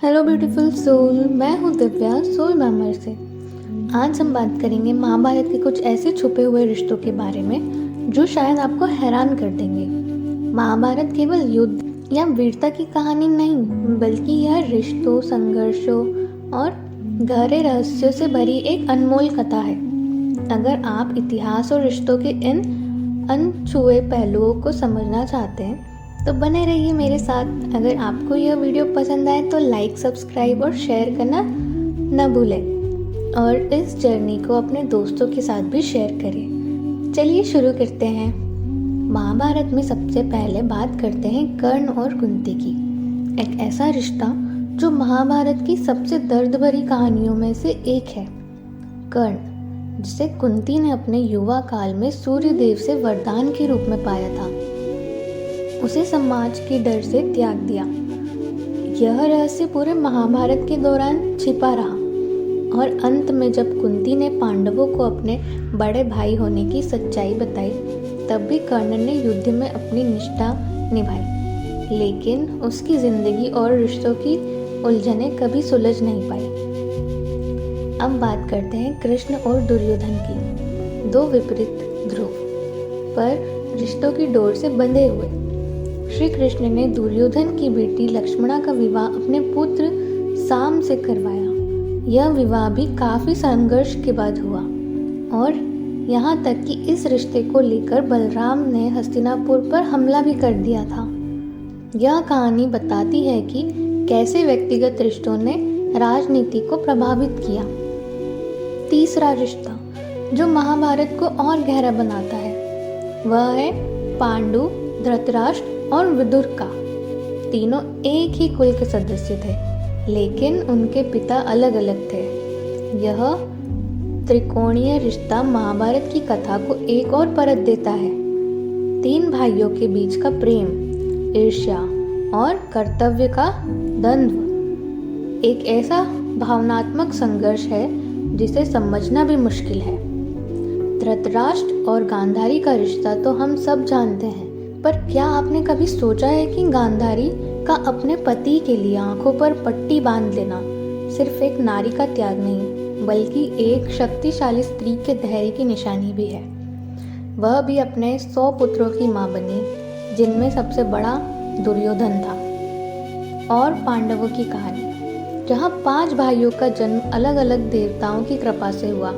Hello beautiful soul, मैं हूँ Divya soul मैमर से। आज हम बात करेंगे महाभारत के कुछ ऐसे छुपे हुए रिश्तों के बारे में जो शायद आपको हैरान कर देंगे। महाभारत केवल युद्ध या वीरता की कहानी नहीं, बल्कि यह रिश्तों, संघर्षों और गहरे रहस्यों से भरी एक अनमोल कथा है। अगर आप इतिहास और रिश्तों के इन अनछुए पहलुओं को समझना चाहते हैं तो बने रहिए मेरे साथ। अगर आपको यह वीडियो पसंद आए तो लाइक, सब्सक्राइब और शेयर करना न भूलें और इस जर्नी को अपने दोस्तों के साथ भी शेयर करें। चलिए शुरू करते हैं। महाभारत में सबसे पहले बात करते हैं कर्ण और कुंती की। एक ऐसा रिश्ता जो महाभारत की सबसे दर्द भरी कहानियों में से एक है। कर्ण, जिसे कुंती ने अपने युवा काल में सूर्य देव से वरदान के रूप में पाया था, उसे समाज के डर से त्याग दिया। यह रहस्य पूरे महाभारत के दौरान छिपा रहा और अंत में जब कुंती ने पांडवों को अपने बड़े भाई होने की सच्चाई बताई, तब भी कर्ण ने युद्ध में अपनी निष्ठा निभाई, लेकिन उसकी जिंदगी और रिश्तों की उलझनें कभी सुलझ नहीं पाई। अब बात करते हैं कृष्ण और दुर्योधन की। दो विपरीत ध्रुव पर रिश्तों की डोर से बंधे हुए श्री कृष्ण ने दुर्योधन की बेटी लक्ष्मणा का विवाह अपने पुत्र साम से करवाया। यह विवाह भी काफी संघर्ष के बाद हुआ और यहाँ तक कि इस रिश्ते को लेकर बलराम ने हस्तिनापुर पर हमला भी कर दिया था। यह कहानी बताती है कि कैसे व्यक्तिगत रिश्तों ने राजनीति को प्रभावित किया। तीसरा रिश्ता जो महाभारत को और गहरा बनाता है वह है पांडु, धृतराष्ट्र और विदुर का। तीनों एक ही कुल के सदस्य थे, लेकिन उनके पिता अलग अलग थे। यह त्रिकोणीय रिश्ता महाभारत की कथा को एक और परत देता है। तीन भाइयों के बीच का प्रेम, ईर्ष्या और कर्तव्य का द्वंद्व एक ऐसा भावनात्मक संघर्ष है जिसे समझना भी मुश्किल है। धृतराष्ट्र और गांधारी का रिश्ता तो हम सब जानते हैं, पर क्या आपने कभी सोचा है कि गांधारी का अपने पति के लिए आंखों पर पट्टी बांध लेना सिर्फ एक नारी का त्याग नहीं, बल्कि एक शक्तिशाली स्त्री के धैर्य की निशानी भी है। वह भी अपने 100 पुत्रों की मां बनी, जिनमें सबसे बड़ा दुर्योधन था। और पांडवों की कहानी, जहां 5 भाइयों का जन्म अलग अलग देवताओं की कृपा से हुआ।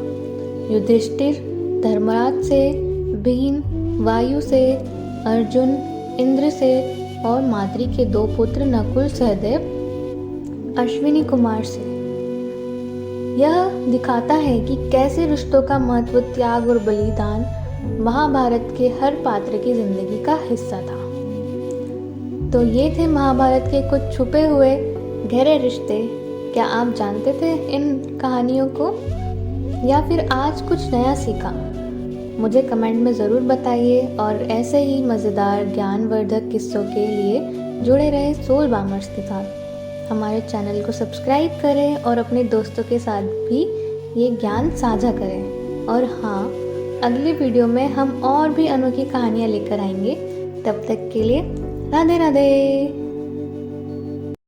युधिष्ठिर धर्मराज से, भीम वायु से, अर्जुन इंद्र से और माद्री के 2 पुत्र नकुल, सहदेव, अश्विनी कुमार से। यह दिखाता है कि कैसे रिश्तों का महत्व, त्याग और बलिदान महाभारत के हर पात्र की जिंदगी का हिस्सा था। तो ये थे महाभारत के कुछ छुपे हुए गहरे रिश्ते। क्या आप जानते थे इन कहानियों को या फिर आज कुछ नया सीखा? मुझे कमेंट में ज़रूर बताइए और ऐसे ही मज़ेदार ज्ञानवर्धक किस्सों के लिए जुड़े रहे सोल बामर्स के साथ। हमारे चैनल को सब्सक्राइब करें और अपने दोस्तों के साथ भी ये ज्ञान साझा करें। और हाँ, अगली वीडियो में हम और भी अनोखी कहानियाँ लेकर आएंगे। तब तक के लिए राधे राधे।